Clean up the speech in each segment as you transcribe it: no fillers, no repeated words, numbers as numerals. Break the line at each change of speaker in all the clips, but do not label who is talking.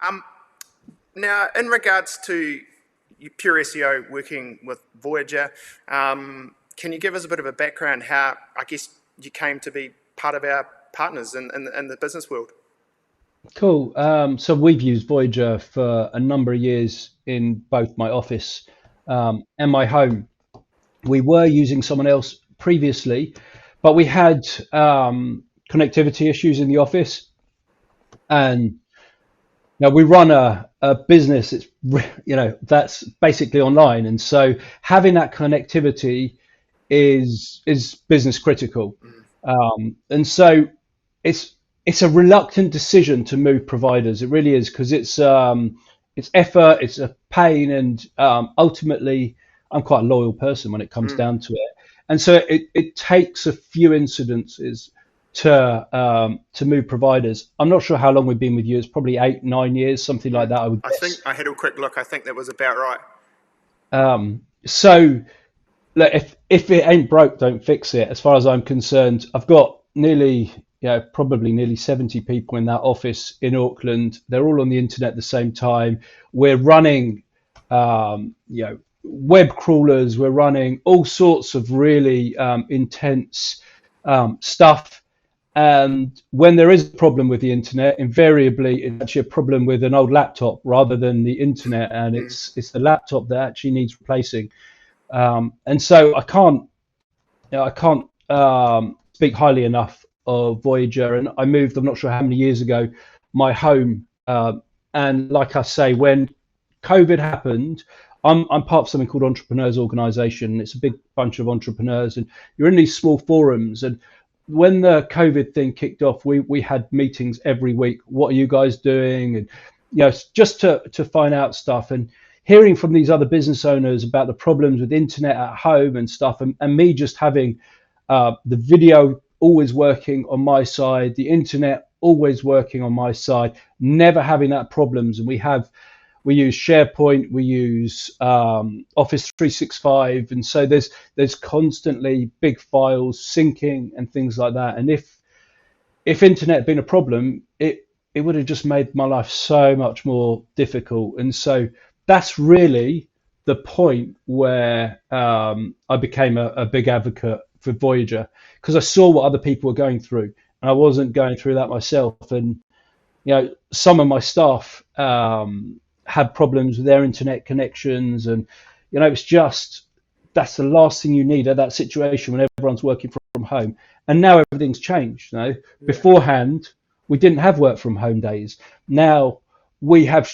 Um, Now, in regards to PureSEO working with Voyager, can you give us a bit of a background how, I guess, you came to be part of our partners in the business world?
Cool. So we've used Voyager for a number of years in both my office and my home. We were using someone else previously, but we had connectivity issues in the office, and now we run a business. That's basically online, and so having that connectivity is business critical. And so it's it's a reluctant decision to move providers. It really is because it's effort, it's a pain, and ultimately, I'm quite a loyal person when it comes
Mm.
down to it. And so it takes a few incidences to move providers. I'm not sure how long we've been with you. It's probably 8, 9 years, something like that, I would
I think
guess.
I had a quick look. I think that was about right.
So look, if it ain't broke, don't fix it. As far as I'm concerned, I've got probably nearly 70 people in that office in Auckland. They're all on the internet at the same time. We're running, web crawlers. We're running all sorts of really intense stuff. And when there is a problem with the internet, invariably it's actually a problem with an old laptop rather than the internet, and
Mm.
it's the laptop that actually needs replacing. And so I can't speak highly enough of Voyager. And I moved, I'm not sure how many years ago, my home. And like I say, when COVID happened, I'm part of something called Entrepreneurs Organization. It's a big bunch of entrepreneurs, and you're in these small forums. And when the COVID thing kicked off, we had meetings every week. What are you guys doing? And just to find out stuff. And hearing from these other business owners about the problems with internet at home and stuff, and me just having the video always working on my side, the internet always working on my side, never having that problems. And we use SharePoint, we use Office 365, and so there's constantly big files syncing and things like that. And if internet had been a problem, it would have just made my life so much more difficult. And so that's really the point where I became a big advocate for Voyager, because I saw what other people were going through, and I wasn't going through that myself. And some of my staff had problems with their internet connections, and it's just that's the last thing you need at that situation when everyone's working from home. And now everything's changed.
Yeah.
Beforehand, we didn't have work from home days. Now we have.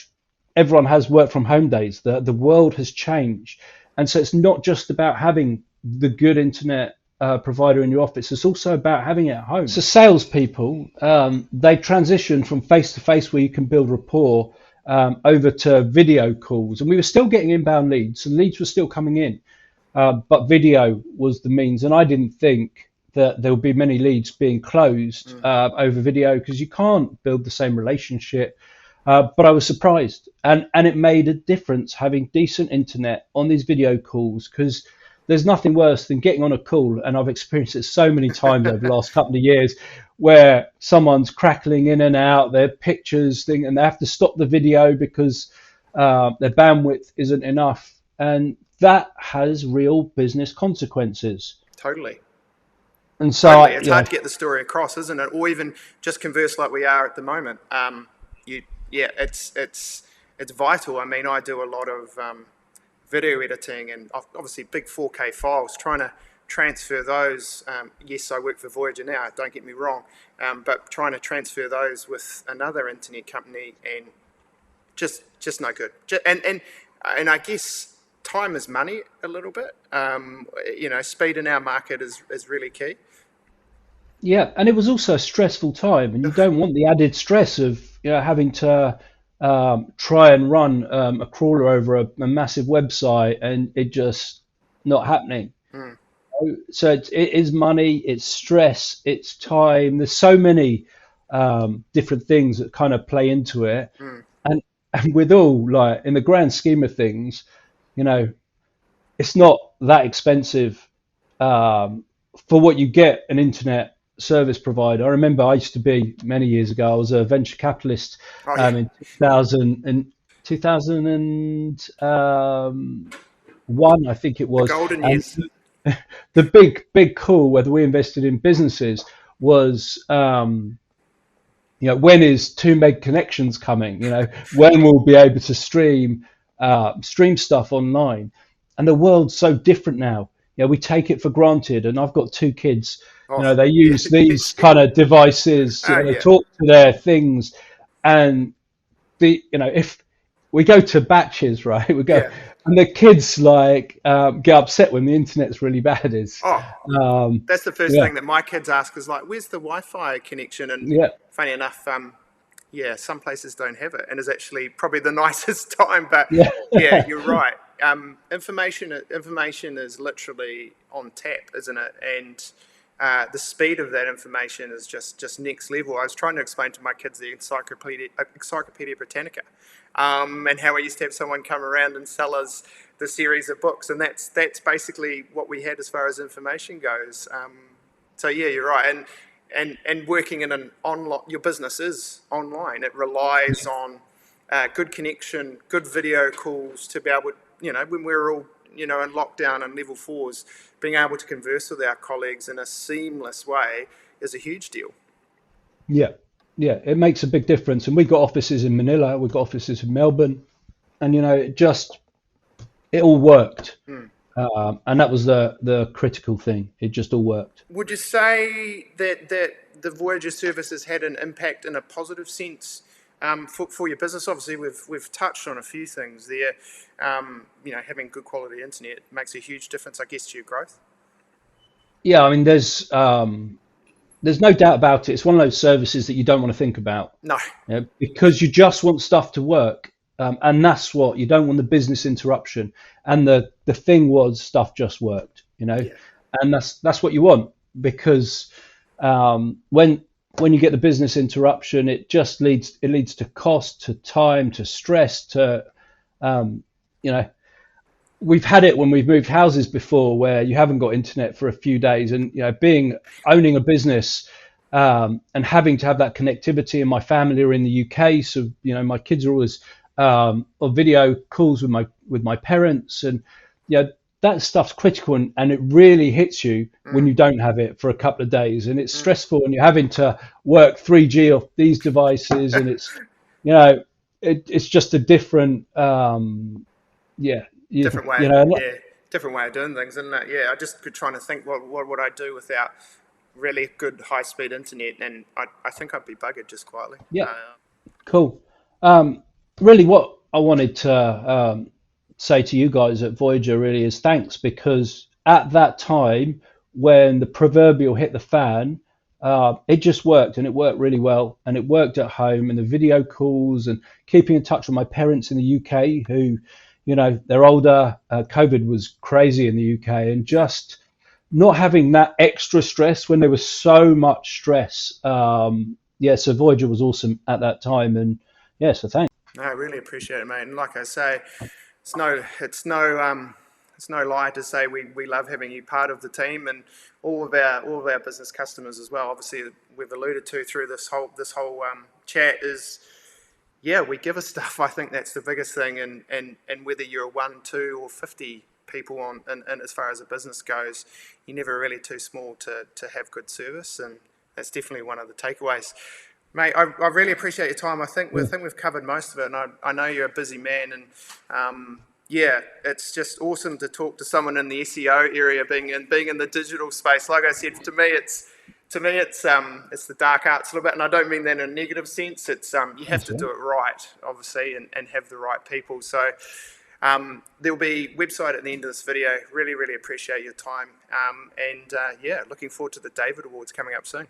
Everyone has work from home days. The world has changed, and so it's not just about having the good internet provider in your office. It's also about having it at home. So salespeople, they transition from face to face, where you can build rapport, over to video calls, and we were still getting inbound leads, and leads were still coming in, but video was the means. And I didn't think that there would be many leads being closed
Mm.
over video, because you can't build the same relationship. But I was surprised, and it made a difference having decent internet on these video calls, because there's nothing worse than getting on a call, and I've experienced it so many times over the last couple of years, where someone's crackling in and out, their pictures thing, and they have to stop the video because their bandwidth isn't enough, and that has real business consequences.
Totally.
And so,
Totally. It's hard to get the story across, isn't it? Or even just converse like we are at the moment. Yeah, it's vital. I mean, I do a lot of video editing and obviously big 4K files, trying to transfer those. Yes, I work for Voyager now, don't get me wrong, but trying to transfer those with another internet company, and just no good. And I guess time is money a little bit. Speed in our market is really key.
yeah, and it was also a stressful time, and you don't want the added stress of having to try and run a crawler over a massive website, and it just not happening.
Mm.
So it is money, it's stress, it's time. There's so many different things that kind of play into it,
Mm.
and and with all, like, in the grand scheme of things, you know, it's not that expensive for what you get an internet. service provider. I remember I used to be many years ago. I was a venture capitalist
Oh yeah,
in 2000 and 2001, I think it
the
was.
golden
And
years.
the big call whether we invested in businesses was, when is 2 meg connections coming? When we'll be able to stream stuff online. And the world's so different now. We take it for granted. And I've got 2 kids.
Oh
They
yeah,
use these kind of devices.
oh
They
yeah,
talk to their things, and if we go to batches, right? We go,
yeah.
and the kids get upset when the internet's really bad. Is
Oh,
um,
that's the first
yeah,
thing that my kids ask is like, "Where's the Wi-Fi connection?" And
yeah,
funny enough, yeah, some places don't have it, and is actually probably the nicest time. But
yeah,
yeah, you're right. Information is literally on tap, isn't it? And the speed of that information is just next level. I was trying to explain to my kids the Encyclopedia Britannica, and how we used to have someone come around and sell us the series of books, and that's basically what we had as far as information goes. So yeah, you're right, and working in an online, your business is online. It relies on good connection, good video calls to be able, when we're all, in lockdown and level 4s, being able to converse with our colleagues in a seamless way is a huge deal.
yeah, yeah. It makes a big difference. And we've got offices in Manila. We've got offices in Melbourne, and it all worked. And that was the critical thing. It just all worked.
Would you say that the Voyager service has had an impact in a positive sense for your business? Obviously, we've touched on a few things there. Having good quality internet makes a huge difference, I guess, to your growth.
Yeah, I mean, there's no doubt about it. It's one of those services that you don't want to think about,
No.
because you just want stuff to work, and that's what you don't want, the business interruption. And the thing was, stuff just worked,
Yeah.
and that's what you want, because when you get the business interruption, it leads to cost, to time, to stress, to um, you know we've had it when we've moved houses before, where you haven't got internet for a few days, and owning a business, and having to have that connectivity. And my family are in the UK, so my kids are always on video calls with my parents, and that stuff's critical, and it really hits you when you don't have it for a couple of days, and it's stressful when you're having to work 3G off these devices, and it's just a different, yeah,
Different way,
you know,
yeah, different way of doing things, isn't it? Yeah, I just could trying to think what would I do without really good high speed internet, and I think I'd be buggered just quietly.
yeah, cool. Really, what I wanted to say to you guys at Voyager really is thanks, because at that time when the proverbial hit the fan, it just worked, and it worked really well, and it worked at home, and the video calls, and keeping in touch with my parents in the UK, who, they're older. COVID was crazy in the UK, and just not having that extra stress when there was so much stress. So Voyager was awesome at that time, and so thanks.
No, I really appreciate it, mate. And like I say, it's no lie to say we love having you part of the team, and all of our business customers as well. Obviously, we've alluded to through this whole chat is, yeah, we give us stuff. I think that's the biggest thing, and whether you're 1, 2, or 50 people and as far as a business goes, you're never really too small to have good service, and that's definitely one of the takeaways. Mate, I really appreciate your time. I think we've covered most of it, and I know you're a busy man, and yeah, it's just awesome to talk to someone in the SEO area, being in the digital space. Like I said, to me it's the dark arts a little bit, and I don't mean that in a negative sense. It's you have to do it right, obviously, and have the right people. So there'll be website at the end of this video. Really, really appreciate your time, and looking forward to the David Awards coming up soon.